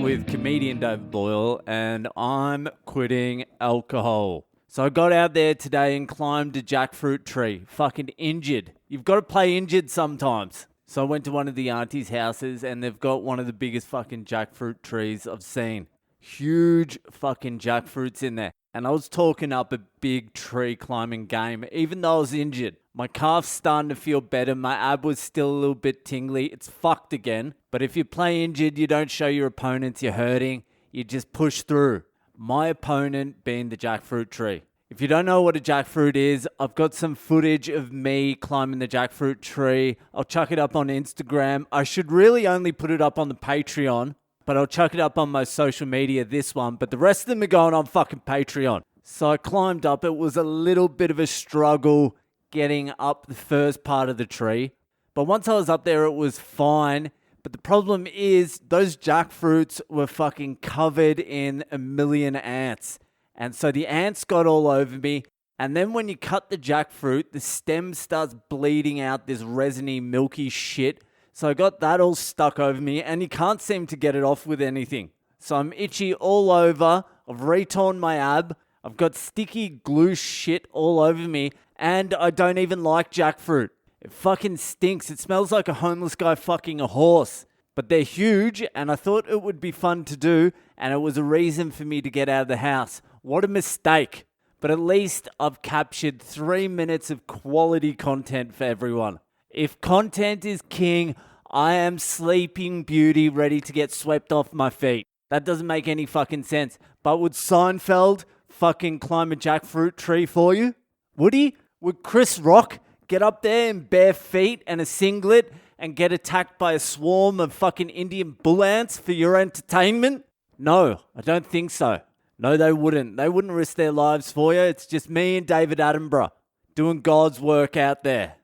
with comedian David Boyle, and I'm quitting alcohol. So I got out there today and climbed a jackfruit tree. Fucking injured. You've got to play injured sometimes. So I went to one of the auntie's houses and they've got one of the biggest fucking jackfruit trees I've seen. Huge fucking jackfruits in there. And I was talking up a big tree climbing game, even though I was injured. My calf's starting to feel better. My ab was still a little bit tingly. It's fucked again. But if you play injured, you don't show your opponents you're hurting. You just push through. My opponent being the jackfruit tree. If you don't know what a jackfruit is, I've got some footage of me climbing the jackfruit tree. I'll chuck it up on Instagram. I should really only put it up on the Patreon, but I'll chuck it up on my social media, this one. But the rest of them are going on fucking Patreon. So I climbed up. It was a little bit of a struggle getting up the first part of the tree. But once I was up there, it was fine. But the problem is those jackfruits were fucking covered in a million ants. And so the ants got all over me. And then when you cut the jackfruit, the stem starts bleeding out this resiny, milky shit. So I got that all stuck over me and you can't seem to get it off with anything. So I'm itchy all over. I've retorn my ab. I've got sticky glue shit all over me. And I don't even like jackfruit. It fucking stinks. It smells like a homeless guy fucking a horse. But they're huge and I thought it would be fun to do. And it was a reason for me to get out of the house. What a mistake. But at least I've captured 3 minutes of quality content for everyone. If content is king, I am Sleeping Beauty ready to get swept off my feet. That doesn't make any fucking sense. But would Seinfeld fucking climb a jackfruit tree for you? Would he? Would Chris Rock get up there in bare feet and a singlet and get attacked by a swarm of fucking Indian bull ants for your entertainment? No, I don't think so. No, they wouldn't. They wouldn't risk their lives for you. It's just me and David Attenborough doing God's work out there.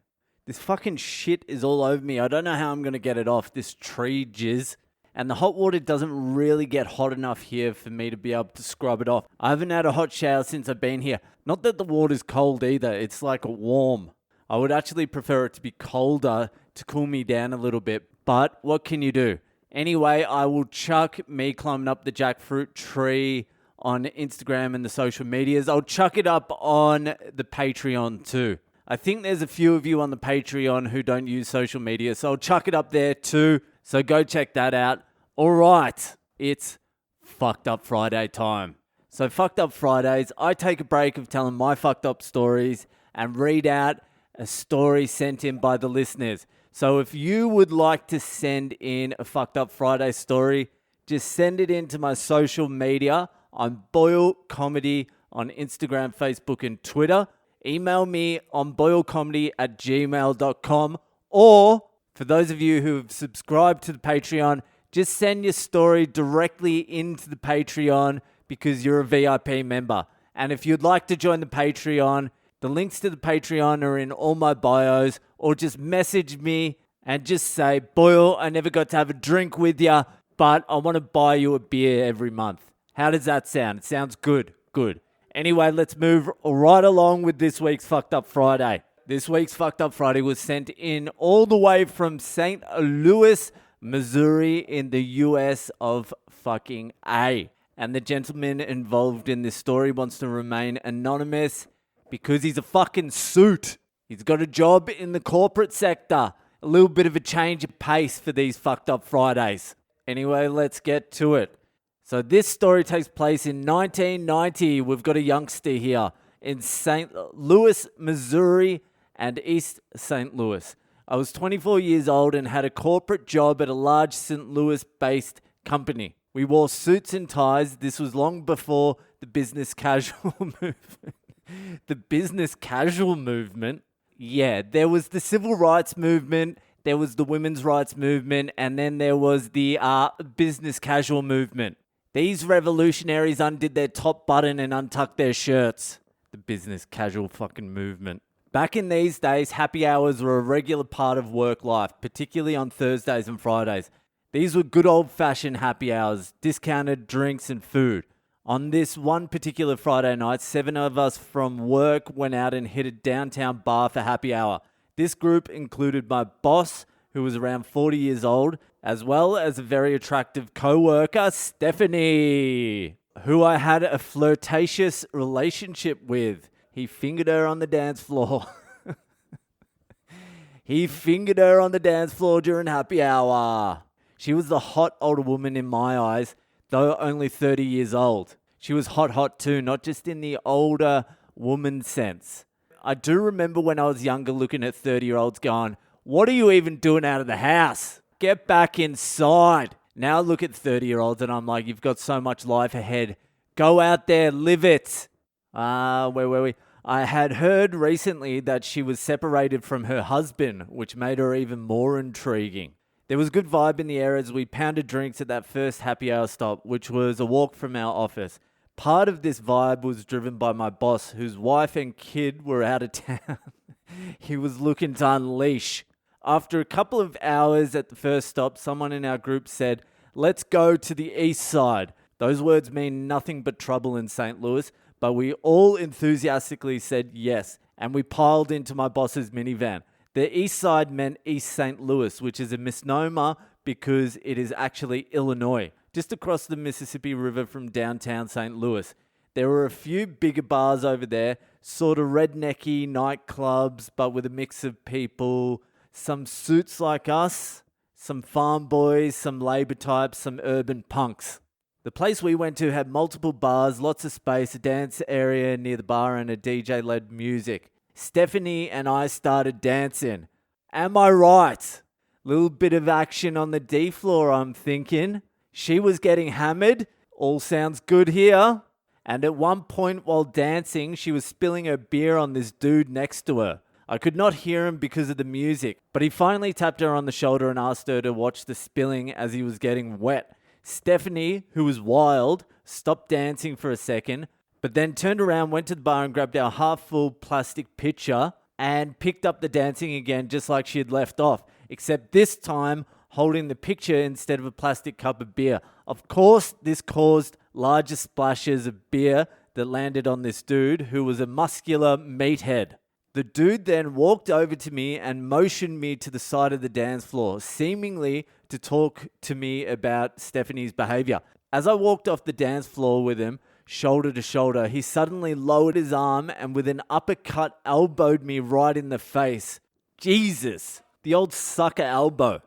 This fucking shit is all over me. I don't know how I'm going to get it off, this tree jizz. And the hot water doesn't really get hot enough here for me to be able to scrub it off. I haven't had a hot shower since I've been here. Not that the water's cold either. It's like warm. I would actually prefer it to be colder to cool me down a little bit. But what can you do? Anyway, I will chuck me climbing up the jackfruit tree on Instagram and the social medias. I'll chuck it up on the Patreon too. I think there's a few of you on the Patreon who don't use social media, so I'll chuck it up there too. So go check that out. All right, it's Fucked Up Friday time. So Fucked Up Fridays, I take a break of telling my fucked up stories and read out a story sent in by the listeners. So if you would like to send in a Fucked Up Friday story, just send it in to my social media. I'm Boyle Comedy on Instagram, Facebook, and Twitter. Email me on boylecomedy@gmail.com. Or, for those of you who have subscribed to the Patreon, just send your story directly into the Patreon because you're a VIP member. And if you'd like to join the Patreon, the links to the Patreon are in all my bios. Or just message me and just say, Boyle, I never got to have a drink with you, but I want to buy you a beer every month. How does that sound? It sounds good. Good. Anyway, let's move right along with this week's Fucked Up Friday. This week's Fucked Up Friday was sent in all the way from St. Louis, Missouri in the US of fucking A. And the gentleman involved in this story wants to remain anonymous because he's a fucking suit. He's got a job in the corporate sector. A little bit of a change of pace for these Fucked Up Fridays. Anyway, let's get to it. So this story takes place in 1990. We've got a youngster here in St. Louis, Missouri and East St. Louis. I was 24 years old and had a corporate job at a large St. Louis-based company. We wore suits and ties. This was long before the business casual movement. The business casual movement? Yeah, there was the civil rights movement, there was the women's rights movement, and then there was the business casual movement. These revolutionaries undid their top button and untucked their shirts. The business casual fucking movement. Back in these days, happy hours were a regular part of work life, particularly on Thursdays and Fridays. These were good old-fashioned happy hours, discounted drinks and food. On this one particular Friday night, 7 of us from work went out and hit a downtown bar for happy hour. This group included my boss, who was around 40 years old, as well as a very attractive co-worker, Stephanie, who I had a flirtatious relationship with. He fingered her on the dance floor. He fingered her on the dance floor during happy hour. She was the hot older woman in my eyes, though only 30 years old. She was hot too, not just in the older woman sense. I do remember when I was younger looking at 30-year-olds going, what are you even doing out of the house? Get back inside. Now I look at 30-year-olds and I'm like, you've got so much life ahead. Go out there, live it. Where were we? I had heard recently that she was separated from her husband, which made her even more intriguing. There was good vibe in the air as we pounded drinks at that first happy hour stop, which was a walk from our office. Part of this vibe was driven by my boss, whose wife and kid were out of town. He was looking to unleash. After a couple of hours at the first stop, someone in our group said, let's go to the east side. Those words mean nothing but trouble in St. Louis, but we all enthusiastically said yes, and we piled into my boss's minivan. The east side meant East St. Louis, which is a misnomer because it is actually Illinois, just across the Mississippi River from downtown St. Louis. There were a few bigger bars over there, sort of rednecky nightclubs, but with a mix of people, some suits like us, some farm boys, some labor types, some urban punks. The place we went to had multiple bars, lots of space, a dance area near the bar, and a DJ-led music. Stephanie and I started dancing. Am I right? Little bit of action on the D floor, I'm thinking. She was getting hammered. All sounds good here. And at one point while dancing, she was spilling her beer on this dude next to her. I could not hear him because of the music, but he finally tapped her on the shoulder and asked her to watch the spilling as he was getting wet. Stephanie, who was wild, stopped dancing for a second, but then turned around, went to the bar and grabbed our half-full plastic pitcher and picked up the dancing again just like she had left off, except this time holding the pitcher instead of a plastic cup of beer. Of course, this caused larger splashes of beer that landed on this dude who was a muscular meathead. The dude then walked over to me and motioned me to the side of the dance floor, seemingly to talk to me about Stephanie's behavior. As I walked off the dance floor with him, shoulder to shoulder, he suddenly lowered his arm and with an uppercut elbowed me right in the face. Jesus, the old sucker elbow.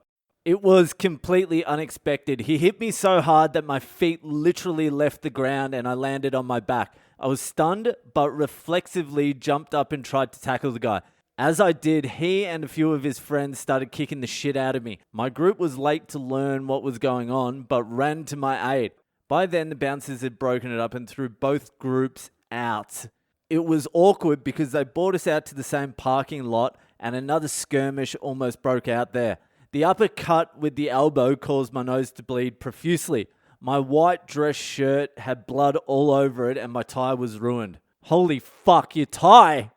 It was completely unexpected. He hit me so hard that my feet literally left the ground and I landed on my back. I was stunned, but reflexively jumped up and tried to tackle the guy. As I did, he and a few of his friends started kicking the shit out of me. My group was late to learn what was going on, but ran to my aid. By then, the bouncers had broken it up and threw both groups out. It was awkward because they brought us out to the same parking lot and another skirmish almost broke out there. The uppercut with the elbow caused my nose to bleed profusely. My white dress shirt had blood all over it and my tie was ruined. Holy fuck, your tie!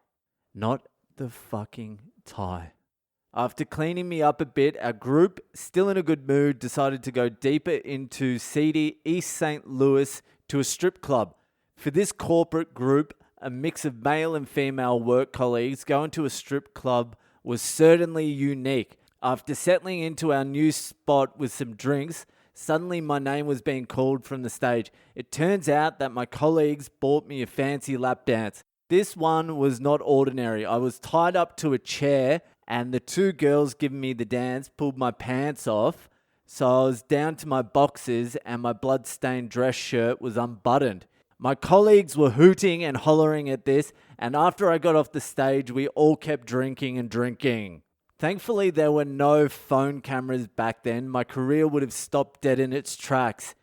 Not the fucking tie. After cleaning me up a bit, our group, still in a good mood, decided to go deeper into seedy East St. Louis to a strip club. For this corporate group, a mix of male and female work colleagues, going to a strip club was certainly unique. After settling into our new spot with some drinks, suddenly my name was being called from the stage. It turns out that my colleagues bought me a fancy lap dance. This one was not ordinary. I was tied up to a chair and the two girls giving me the dance pulled my pants off. So I was down to my boxers and my blood-stained dress shirt was unbuttoned. My colleagues were hooting and hollering at this, and after I got off the stage, we all kept drinking and drinking. Thankfully, there were no phone cameras back then. My career would have stopped dead in its tracks.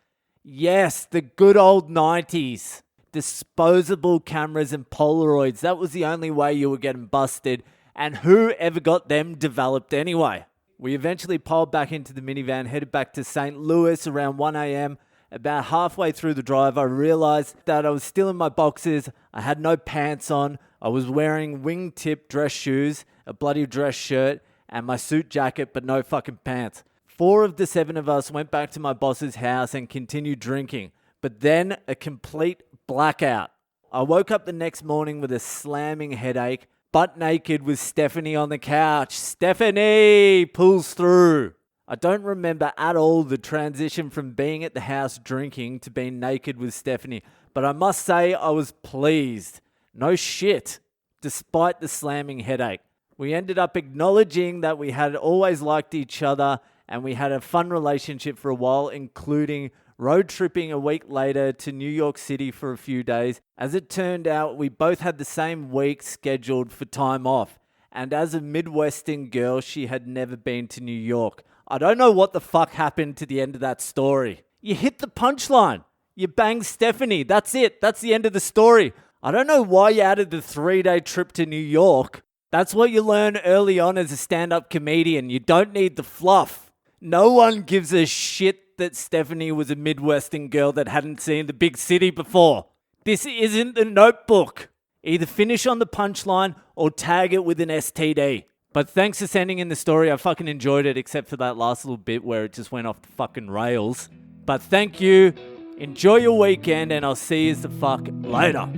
Yes, the good old 90s. Disposable cameras and Polaroids. That was the only way you were getting busted. And who ever got them developed anyway? We eventually piled back into the minivan, headed back to St. Louis around 1 a.m. About halfway through the drive, I realized that I was still in my boxers. I had no pants on. I was wearing wingtip dress shoes, a bloody dress shirt, and my suit jacket, but no fucking pants. 4 of the 7 of us went back to my boss's house and continued drinking, but then a complete blackout. I woke up the next morning with a slamming headache, butt naked with Stephanie on the couch. Stephanie pulls through. I don't remember at all the transition from being at the house drinking to being naked with Stephanie, but I must say I was pleased. No shit, despite the slamming headache. We ended up acknowledging that we had always liked each other and we had a fun relationship for a while, including road tripping a week later to New York City for a few days. As it turned out, we both had the same week scheduled for time off. And as a Midwestern girl, she had never been to New York. I don't know what the fuck happened to the end of that story. You hit the punchline. You banged Stephanie. That's it. That's the end of the story. I don't know why you added the 3-day trip to New York. That's what you learn early on as a stand-up comedian. You don't need the fluff. No one gives a shit that Stephanie was a Midwestern girl that hadn't seen the big city before. This isn't the Notebook. Either finish on the punchline or tag it with an STD. But thanks for sending in the story. I fucking enjoyed it, except for that last little bit where it just went off the fucking rails. But thank you. Enjoy your weekend, and I'll see you the fuck later.